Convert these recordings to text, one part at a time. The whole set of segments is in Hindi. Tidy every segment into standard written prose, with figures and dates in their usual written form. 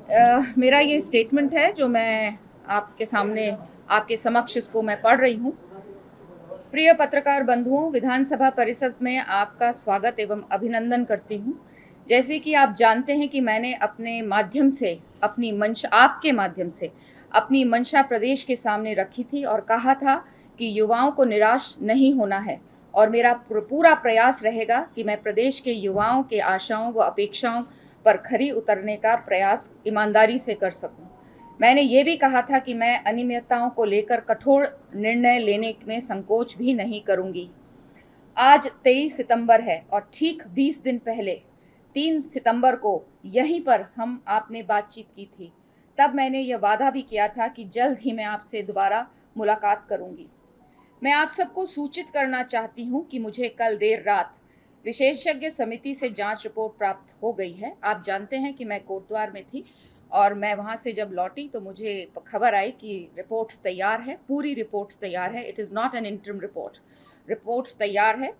मेरा ये स्टेटमेंट है जो मैं आपके सामने आपके समक्ष इसको मैं पढ़ रही हूँ। प्रिय पत्रकार बंधुओं, विधानसभा परिषद में आपका स्वागत एवं अभिनंदन करती हूँ। जैसे कि आप जानते हैं कि मैंने अपने माध्यम से अपनी मंशा आपके माध्यम से अपनी मंशा प्रदेश के सामने रखी थी और कहा था कि युवाओं को निराश नहीं होना है और मेरा पूरा प्रयास रहेगा कि मैं प्रदेश के युवाओं के आशाओं व अपेक्षाओं पर खरी उतरने का प्रयास ईमानदारी से कर सकूं। मैंने ये भी कहा था कि मैं अनियमितताओं को लेकर कठोर निर्णय लेने में संकोच भी नहीं करूंगी। आज 23 सितंबर है और ठीक 20 दिन पहले 3 सितंबर को यहीं पर हम आपने बातचीत की थी। तब मैंने यह वादा भी किया था कि जल्द ही मैं आपसे दोबारा मुलाकात करूंगी। मैं आप सबको सूचित करना चाहती हूं कि मुझे कल देर रात विशेषज्ञ समिति से जांच रिपोर्ट प्राप्त हो गई है। आप जानते हैं कि मैं कोटद्वार में थी और मैं वहां से जब लौटी तो मुझे खबर आई कि रिपोर्ट तैयार है, पूरी रिपोर्ट तैयार है। It is not an interim report, report तैयार है।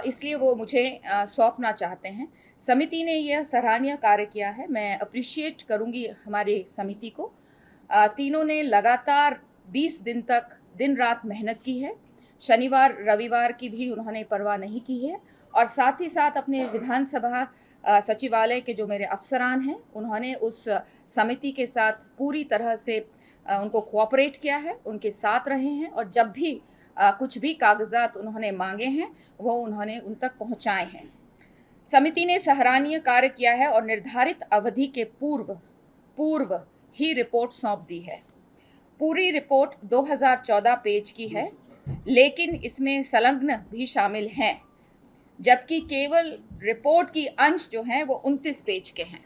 इसलिए वो मुझे सौंपना चाहते हैं। समिति ने यह सराहनीय कार्य किया है, मैं अप्रिशिएट करूंगी हमारी समिति को। तीनों ने लगातार 20 दिन तक दिन रात मेहनत की है। शनिवार रविवार की भी उन्होंने परवाह नहीं की है और साथ ही साथ अपने विधानसभा सचिवालय के जो मेरे अफसरान हैं उन्होंने उस समिति के साथ पूरी तरह से उनको कोऑपरेट किया है, उनके साथ रहे हैं और जब भी कुछ भी कागजात उन्होंने मांगे हैं वो उन्होंने उन तक पहुंचाए हैं। समिति ने सराहनीय कार्य किया है और निर्धारित अवधि के पूर्व ही रिपोर्ट सौंप दी है। पूरी रिपोर्ट 2014 पेज की है, लेकिन इसमें संलग्न भी शामिल हैं, जबकि केवल रिपोर्ट की अंश जो हैं वो 29 पेज के हैं।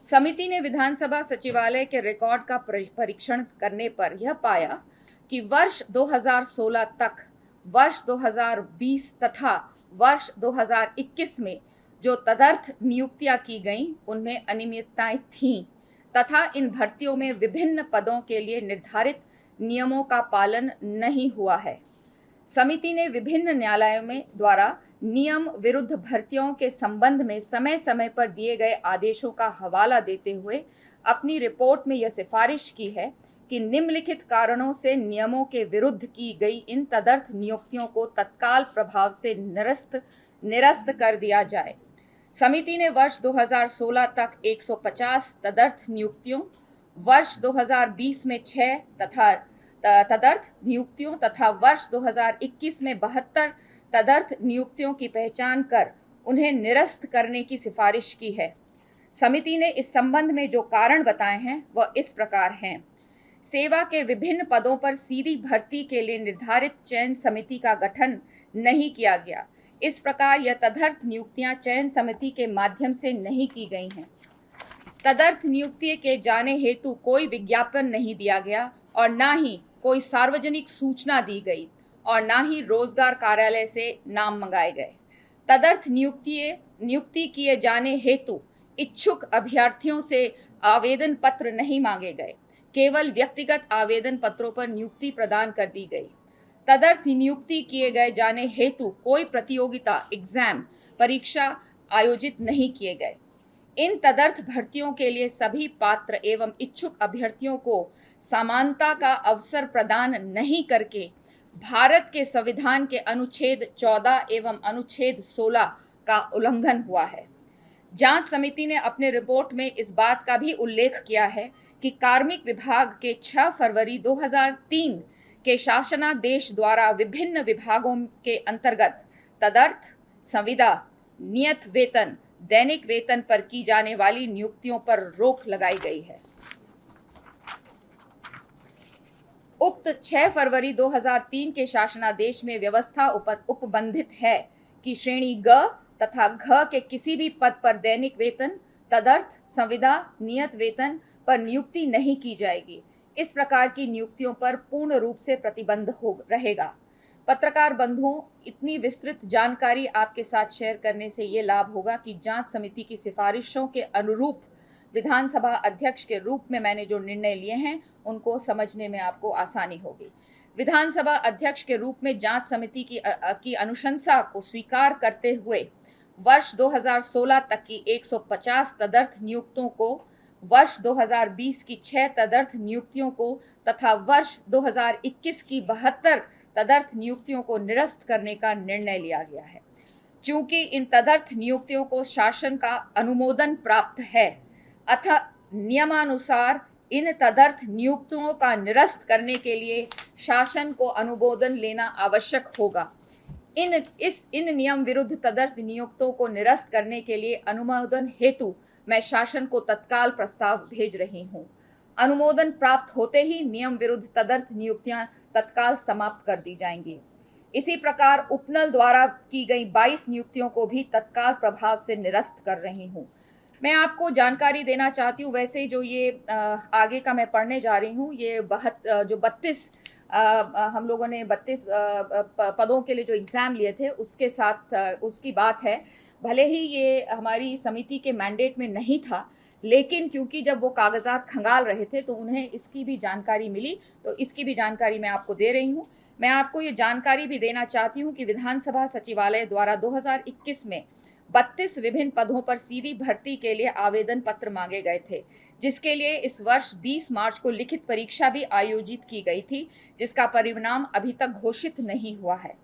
समिति ने विधानसभा सचिवालय के रिकॉर्ड का परीक्षण करने पर यह पाया कि वर्ष 2016 तक, वर्ष 2020 तथा वर्ष 2021 में जो तदर्थ नियुक्तियां की गईं उनमें अनियमितताएं थीं तथा इन भर्तियों में विभिन्न पदों के लिए निर्धारित नियमों का पालन नहीं हुआ है। समिति ने विभिन्न न्यायालयों में द्वारा नियम विरुद्ध भर्तियों के संबंध में समय समय पर दिए गए आदेशों का हवाला देते हुए अपनी रिपोर्ट में यह सिफारिश की है कि निम्नलिखित कारणों से नियमों के विरुद्ध की गई इन तदर्थ नियुक्तियों को तत्काल प्रभाव से निरस्त कर दिया जाए। समिति ने वर्ष 2016 तक 150 तदर्थ नियुक्तियों, वर्ष 2020 में 6 तथा तदर्थ नियुक्तियों तथा वर्ष 2021 में 72 तदर्थ नियुक्तियों की पहचान कर उन्हें निरस्त करने की सिफारिश की है। समिति ने इस संबंध में जो कारण बताए हैं वह इस प्रकार हैं। सेवा के विभिन्न पदों पर सीधी भर्ती के लिए निर्धारित चयन समिति का गठन नहीं किया गया। इस प्रकार यह तदर्थ नियुक्तियां चयन समिति के माध्यम से नहीं की गई हैं। तदर्थ नियुक्ति के जाने हेतु कोई विज्ञापन नहीं दिया गया और न ही कोई सार्वजनिक सूचना दी गई और न ही रोजगार कार्यालय से नाम मंगाए गए। तदर्थ नियुक्ति किए जाने हेतु इच्छुक अभ्यर्थियों से आवेदन पत्र नहीं मांगे गए, केवल व्यक्तिगत आवेदन पत्रों पर नियुक्ति प्रदान कर दी गई। तदर्थ नियुक्ति किए गए जाने हेतु कोई प्रतियोगिता एग्जाम परीक्षा आयोजित नहीं किए गए। इन तदर्थ भर्तियों के लिए सभी पात्र एवं इच्छुक अभ्यर्थियों को समानता का अवसर प्रदान नहीं करके भारत के संविधान के अनुच्छेद 14 एवं अनुच्छेद 16 का उल्लंघन हुआ है। जांच समिति ने अपने रिपोर्ट में इस बात का भी उल्लेख किया है कि कार्मिक विभाग के 6 फरवरी 2003 के शासनादेश द्वारा विभिन्न विभागों के अंतर्गत तदर्थ, संविदा, नियत वेतन, दैनिक वेतन पर की जाने वाली नियुक्तियों पर रोक लगाई गई है। उक्त 6 फरवरी 2003 के शासनादेश में व्यवस्था उपबंधित है कि श्रेणी ग तथा घ के किसी भी पद पर दैनिक वेतन, तदर्थ, संविदा, नियत वेतन पर नियुक्ति नहीं की जाएगी। इस प्रकार की नियुक्तियों पर पूर्ण रूप से प्रतिबंध रहेगा। पत्रकार बंधुओं, इतनी विस्तृत जानकारी आपके साथ शेयर करने से ये लाभ होगा कि जांच समिति की सिफारिशों के अनुरूप विधानसभा अध्यक्ष के रूप में मैंने जो निर्णय लिए हैं उनको समझने में आपको आसानी होगी। विधानसभा अध्यक्ष के रूप में जांच समिति की अनुशंसा को स्वीकार करते हुए वर्ष 2016 तक की 150 तदर्थ नियुक्तों को, वर्ष 2020 की 6 तदर्थ नियुक्तियों को तथा वर्ष 2021 की 72 तदर्थ नियुक्तियों को निरस्त करने का निर्णय लिया गया है। चूंकि इन तदर्थ नियुक्तियों को शासन का अनुमोदन प्राप्त है, अतः नियमानुसार इन तदर्थ नियुक्तियों का निरस्त करने के लिए शासन को अनुमोदन लेना आवश्यक होगा। इन नियम विरुद्ध तदर्थ नियुक्तों को निरस्त करने के लिए अनुमोदन हेतु मैं शासन को तत्काल प्रस्ताव भेज रही हूँ। अनुमोदन प्राप्त होते ही नियम विरुद्ध तदर्थ नियुक्तियां तत्काल समाप्त कर दी जाएंगी। इसी प्रकार उपनल द्वारा की गई 22 नियुक्तियों को भी तत्काल प्रभाव से निरस्त कर रही हूँ। मैं आपको जानकारी देना चाहती हूँ, वैसे जो ये आगे का मैं पढ़ने जा रही हूँ, ये 32 हम लोगों ने 32 पदों के लिए जो एग्ज़ाम लिए थे उसके साथ उसकी बात है। भले ही ये हमारी समिति के मैंडेट में नहीं था, लेकिन क्योंकि जब वो कागजात खंगाल रहे थे तो उन्हें इसकी भी जानकारी मिली, तो इसकी भी जानकारी मैं आपको दे रही हूँ। मैं आपको ये जानकारी भी देना चाहती हूँ कि विधानसभा सचिवालय द्वारा 2021 में 32 विभिन्न पदों पर सीधी भर्ती के लिए आवेदन पत्र मांगे गए थे, जिसके लिए इस वर्ष 20 मार्च को लिखित परीक्षा भी आयोजित की गई थी, जिसका परिणाम अभी तक घोषित नहीं हुआ है।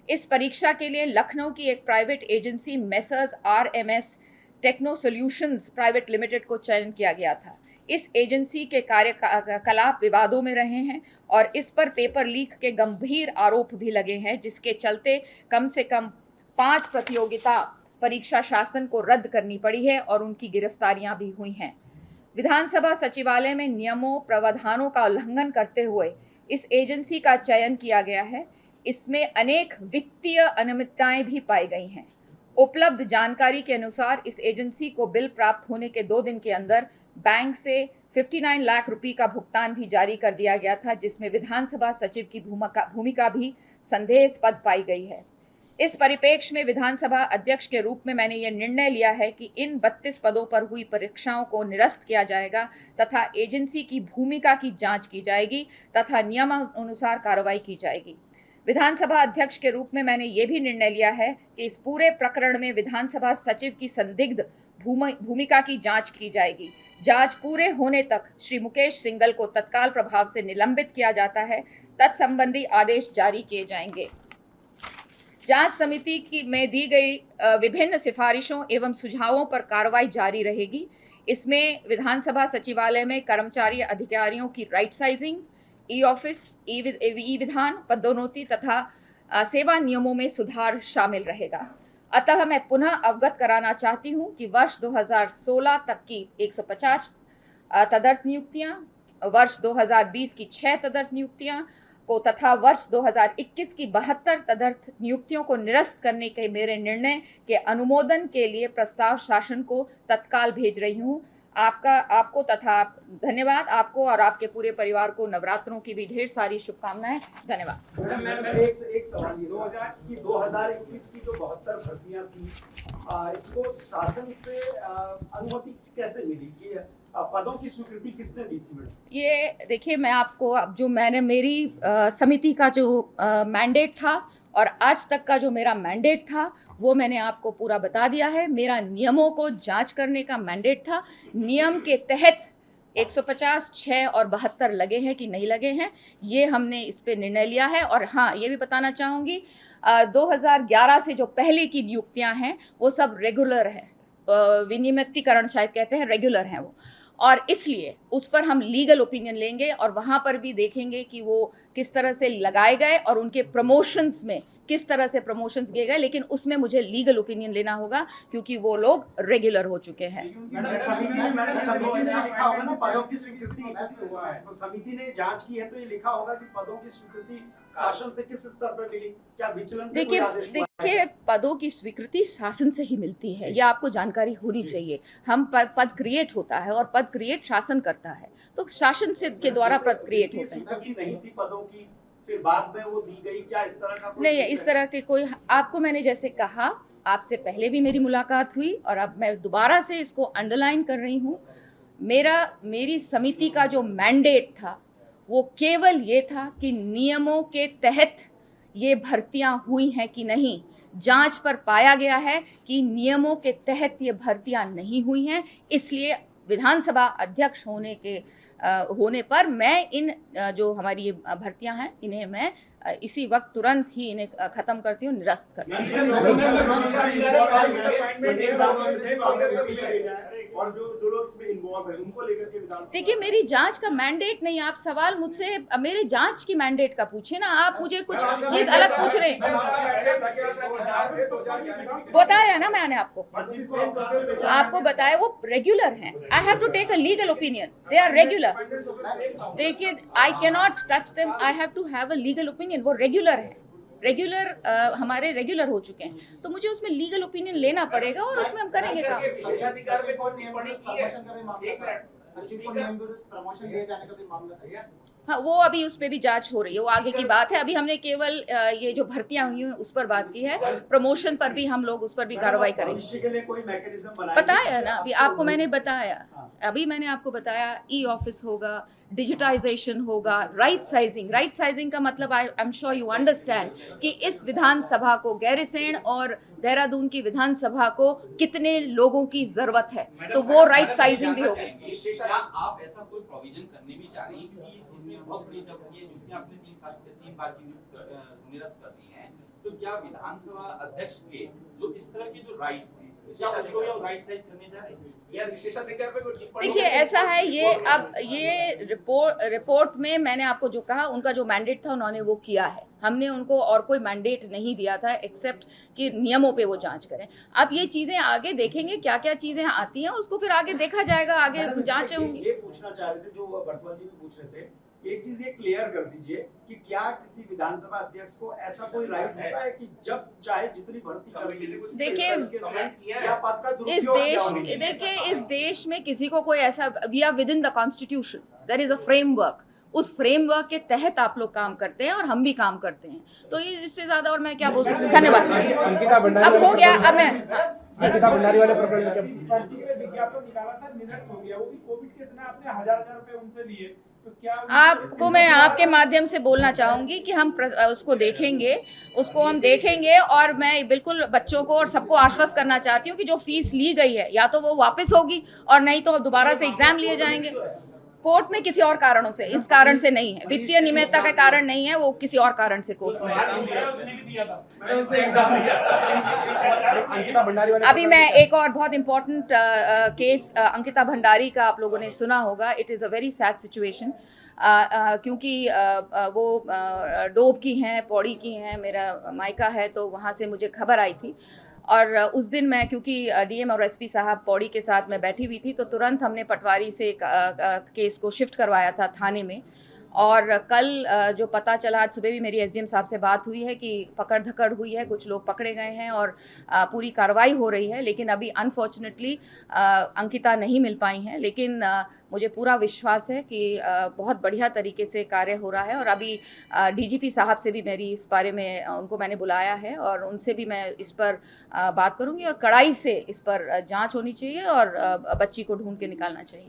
इस परीक्षा के लिए लखनऊ की एक private agency messrs RMS techno solutions private limited को चयन किया गया था। इस एजेंसी के कार्यकलाप विवादों में रहे हैं और इस पर पेपर लीक के गंभीर आरोप भी लगे हैं, जिसके चलते कम से कम 5 प्रतियोगिता परीक्षा शासन को रद्द करनी पड़ी है और उनकी गिरफ्तारियां भी हुई हैं। विधानसभा सचिवालय में नियमों प्रावधानों का उल्लंघन करते हुए इस एजेंसी का चयन किया गया है। इसमें अनेक वित्तीय अनियमितताएं भी पाई गई हैं। उपलब्ध जानकारी के अनुसार इस एजेंसी को बिल प्राप्त होने के 2 दिन के अंदर बैंक से 59 लाख रुपए का भुगतान भी जारी कर दिया गया था, जिसमें विधानसभा सचिव की भूमिका भी संदेहास्पद पाई गई है। इस परिप्रेक्ष्य में विधानसभा अध्यक्ष के रूप में मैंने यह निर्णय लिया है कि इन 32 पदों पर हुई परीक्षाओं को निरस्त किया जाएगा तथा एजेंसी की भूमिका की जांच की जाएगी तथा नियमानुसार कार्रवाई की जाएगी। विधानसभा अध्यक्ष के रूप में मैंने ये भी निर्णय लिया है कि इस पूरे प्रकरण में विधानसभा सचिव की संदिग्ध भूमिका की जांच की जाएगी। जांच पूरे होने तक श्री मुकेश सिंघल को तत्काल प्रभाव से निलंबित किया जाता है। तत्संबंधी आदेश जारी किए जाएंगे। जांच समिति में दी गई विभिन्न सिफारिशों एवं सुझावों पर कार्रवाई जारी रहेगी। इसमें विधानसभा सचिवालय में कर्मचारी अधिकारियों की राइट साइजिंग, ई ऑफिस, ई विधान, पदोन्नति तथा सेवा नियमों में सुधार शामिल रहेगा। अतः मैं पुनः अवगत कराना चाहती हूं कि वर्ष 2016 तक की 150 तदर्थ नियुक्तियां, वर्ष 2020 की 6 तदर्थ नियुक्तियां को तथा वर्ष 2021 की 72 तदर्थ नियुक्तियों को निरस्त करने के मेरे निर्णय के अनुमोदन के लिए प्रस्ताव शासन को तत्काल भेज रही हूं। आपको तथा धन्यवाद। आपको और आपके पूरे परिवार को नवरात्रों की भी ढेर सारी शुभकामनाएं। धन्यवाद। मैम एक सवाल, 2021 की जो 72 भर्तियां थी, इसको शासन से अनुमति कैसे मिली कि पदों की स्वीकृति किसने दी थी मैडम? ये देखिए, मैं आपको अब जो मैंने मेरी समिति का जो मैंडेट था और आज तक का जो मेरा मैंडेट था वो मैंने आपको पूरा बता दिया है। मेरा नियमों को जांच करने का मैंडेट था। नियम के तहत 150, 6 और 72 लगे हैं कि नहीं लगे हैं, ये हमने इस पे निर्णय लिया है। और हाँ, ये भी बताना चाहूँगी 2011 से जो पहले की नियुक्तियां हैं वो सब रेगुलर हैं, विनियमितीकरण शायद कहते हैं, रेगुलर हैं वो, और इसलिए उस पर हम लीगल ओपिनियन लेंगे और वहाँ पर भी देखेंगे कि वो किस तरह से लगाए गए और उनके प्रमोशंस में किस तरह से प्रमोशंस किए गए, लेकिन उसमें मुझे लीगल ओपिनियन लेना होगा क्योंकि वो लोग रेगुलर हो चुके हैं। समिति ने जांच की है तो ये लिखा होगा कि पदों की स्वीकृति शासन से किस स्तर पर मिली, क्या विचलन से कोई आदेश? देखिए, पदों की स्वीकृति शासन से ही मिलती है, ये आपको जानकारी होनी चाहिए। हम पद क्रिएट होता है और पद क्रिएट शासन करता है, तो शासन से के द्वारा पद क्रिएट होते हैं। नहीं थी पदों की, फिर बाद में वो दी गई, क्या इस तरह का? नहीं, इस तरह के कोई, आपको मैंने जैसे कहा, आपसे पहले भी मेरी मुलाकात हुई और अब मैं दोबारा से इसको अंडरलाइन कर रही हूँ। मेरी समिति का जो मैंडेट था वो केवल ये था कि नियमों के तहत ये भर्तियां हुई हैं कि नहीं, जांच पर पाया गया है कि नियमों के तहत ये भर्तियां नहीं हुई हैं, इसलिए विधानसभा अध्यक्ष होने पर मैं इन जो हमारी ये भर्तियां हैं इन्हें मैं इसी वक्त तुरंत ही इन्हें खत्म करती हूँ, निरस्त करती हूँ। और जो लोग इसमें इन्वॉल्व हैं उनको लेकर के देखिए, मेरी जांच का मैंडेट नहीं, आप सवाल मुझसे मेरे जांच की मैंडेट का पूछे ना, आप मुझे कुछ चीज अलग पूछ रहे हैं। बताया ना मैंने आपको बताया वो रेगुलर हैं। I have to take a legal opinion, they are regular. देखिए, I can not touch them, I have to have a legal opinion. वो रेगुलर है, हमारे रेगुलर हो चुके हैं, तो मुझे उसमें लीगल ओपिनियन लेना पड़ेगा और उसमें हम करेंगे काम। हाँ, वो अभी उस पर भी जांच हो रही है, वो आगे की बात है। अभी हमने केवल ये जो भर्तियां हुई हैं उस पर बात की है, प्रमोशन पर भी हम लोग उस पर भी कार्रवाई करेंगे। बताया ना अभी आपको, मैंने बताया, अभी मैंने आपको बताया, ई ऑफिस होगा, डिजिटाइजेशन होगा, राइट साइजिंग का मतलब I am sure you understand कि इस विधानसभा को, गैरसैंण और देहरादून की विधानसभा को कितने लोगों की जरूरत है, तो वो राइट साइजिंग भी होगी। आप ऐसा कोई प्रोविजन करने भी जा रही हैं कि इसमें बहुत बड़ी जब ये नियुक्ति आपने 3 बार की निरस्त कर दी है, तो क्या विधानसभा अध्यक्ष के जो इस तरह की जो राइट है, क्या उसको या राइट साइज करने जा रहे हैं? देखिए, ऐसा है, ये अब ये रिपोर्ट में मैंने आपको जो कहा, उनका जो मैंडेट था उन्होंने वो किया है। हमने उनको और कोई मैंडेट नहीं दिया था एक्सेप्ट कि नियमों पे वो जांच करें। अब ये चीजें आगे देखेंगे, क्या क्या चीजें आती हैं उसको फिर आगे देखा जाएगा, आगे जांचें होंगी। ये पूछना चाह रहे थे जो बर्तवाल जी भी पूछ रहे थे, एक चीज ये क्लियर कर दीजिए कि क्या किसी विधानसभा अध्यक्ष को ऐसा कोई राइट होता है कि जब चाहे जितनी भर्ती करनी, देखिए, इस देश में किसी को कोई ऐसा, we are within the constitution, there is a framework, उस फ्रेमवर्क के तहत आप लोग काम करते हैं और हम भी काम करते हैं, तो इससे ज्यादा और मैं क्या बोल सकती हूँ। धन्यवाद। अब हो गया, अब मैं अंकिता भंडारी वाले प्रकरण में विज्ञापन निकाला था, निरस्त हो गया, वो भी कोविड के समय आपने हजार रुपए उनसे लिए, तो क्या आपको मैं आपके माध्यम से बोलना चाहूंगी कि हम उसको देखेंगे और मैं बिल्कुल बच्चों को और सबको आश्वस्त करना चाहती हूँ कि जो फीस ली गई है या तो वो वापस होगी और नहीं तो दोबारा से एग्जाम लिए जाएंगे कोर्ट में, किसी और कारणों से, इस कारण से नहीं है, वित्तीय अनियमितता का कारण नहीं है, वो किसी और कारण से कोर्ट में। अभी मैं एक और बहुत इंपॉर्टेंट केस अंकिता भंडारी का आप लोगों ने सुना होगा। It is a very sad situation, क्योंकि वो डोब की हैं, पौड़ी की हैं, मेरा मायका है, तो वहाँ से मुझे खबर आई थी। और उस दिन मैं, क्योंकि डीएम और एसपी साहब पौड़ी के साथ मैं बैठी हुई थी, तो तुरंत हमने पटवारी से केस को शिफ्ट करवाया था थाने में। और कल जो पता चला, आज सुबह भी मेरी एसडीएम साहब से बात हुई है कि पकड़ धकड़ हुई है, कुछ लोग पकड़े गए हैं और पूरी कार्रवाई हो रही है, लेकिन अभी अनफॉर्चुनेटली अंकिता नहीं मिल पाई हैं। लेकिन मुझे पूरा विश्वास है कि बहुत बढ़िया तरीके से कार्य हो रहा है। और अभी डीजीपी साहब से भी मेरी इस बारे में, उनको मैंने बुलाया है और उनसे भी मैं इस पर बात करूंगी और कड़ाई से इस पर जांच होनी चाहिए और बच्ची को ढूंढ के निकालना चाहिए।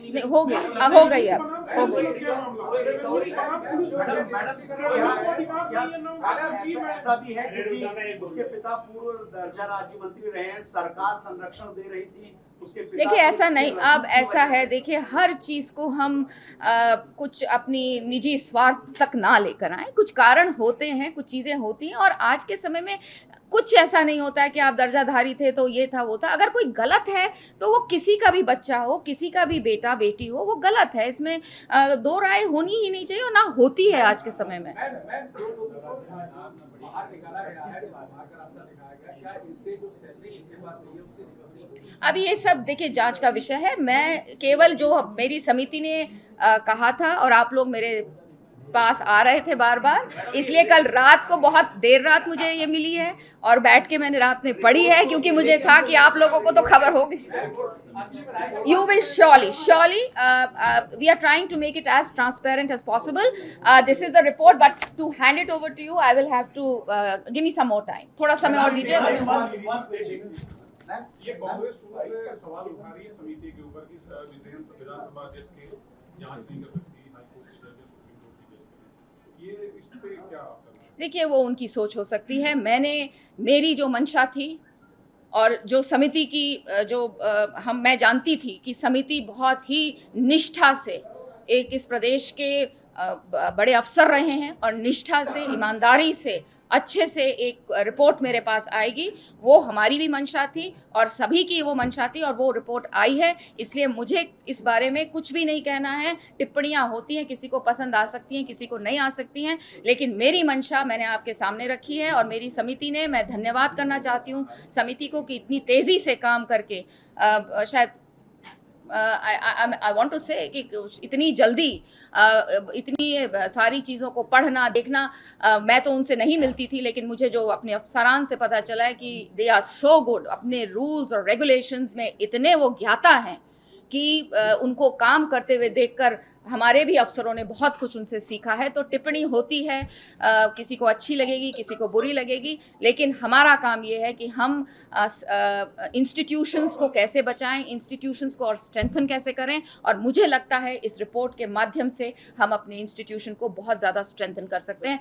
नहीं, हो गई अब हो गई। ऐसा भी है क्योंकि उसके पिता पूर्व दर्जा राज्य मंत्री रहे हैं, सरकार संरक्षण दे रही थी उसके पिता। देखिए, ऐसा नहीं, अब ऐसा है, देखिए हर चीज को हम कुछ अपनी निजी स्वार्थ तक ना लेकर आए। कुछ कारण होते हैं, कुछ चीजें होती हैं, और आज के समय में कुछ ऐसा नहीं होता है कि आप दर्जाधारी थे तो ये था वो था। अगर कोई गलत है तो वो किसी का भी बच्चा हो, किसी का भी बेटा बेटी हो, वो गलत है, इसमें दो राय होनी ही नहीं चाहिए और ना होती है आज के समय में। अभी ये सब देखिए जांच का विषय है। मैं केवल जो मेरी समिति ने कहा था, और आप लोग मेरे पास आ रहे थे बार बार, इसलिए कल रात को बहुत देर रात मुझे ये मिली है और बैठ के मैंने रात में पढ़ी है, क्योंकि मुझे था कि आप लोगों को तो खबर होगी। You will surely we are trying to make it as transparent as possible. This is the report, but to hand it over to you, I will have to give me some more time. थोड़ा समय और दीजिए। ये कांग्रेस से सवाल उठा रही है समिति के ऊपर कि विधानसभा अध्यक्ष की जांच नहीं कर सकती, हाईकोर्ट की जज, सुप्रीम कोर्ट की जज। ये इस पे क्या आपका? देखिए, वो उनकी सोच हो सकती है। मेरी जो मंशा थी और जो समिति की मैं जानती थी कि समिति बहुत ही निष्ठा से इस प्रदेश के बड़े अफसर रहे हैं और निष्ठा से, ईमानदारी से, अच्छे से एक रिपोर्ट मेरे पास आएगी। वो हमारी भी मंशा थी और सभी की वो मंशा थी और वो रिपोर्ट आई है। इसलिए मुझे इस बारे में कुछ भी नहीं कहना है। टिप्पणियां होती हैं, किसी को पसंद आ सकती हैं, किसी को नहीं आ सकती हैं, लेकिन मेरी मंशा मैंने आपके सामने रखी है और मेरी समिति ने, मैं धन्यवाद करना चाहती हूँ समिति को कि इतनी तेज़ी से काम करके शायद आई वांट टू से कि इतनी जल्दी इतनी सारी चीज़ों को पढ़ना, देखना, मैं तो उनसे नहीं मिलती थी, लेकिन मुझे जो अपने अफसरान से पता चला है कि दे आर सो गुड, अपने रूल्स और रेगुलेशंस में इतने वो ज्ञाता हैं कि उनको काम करते हुए देखकर हमारे भी अफसरों ने बहुत कुछ उनसे सीखा है। तो टिप्पणी होती है, किसी को अच्छी लगेगी, किसी को बुरी लगेगी, लेकिन हमारा काम ये है कि हम इंस्टीट्यूशंस को कैसे बचाएं, इंस्टीट्यूशंस को और स्ट्रेंथन कैसे करें। और मुझे लगता है इस रिपोर्ट के माध्यम से हम अपने इंस्टीट्यूशन को बहुत ज़्यादा स्ट्रेंथन कर सकते हैं।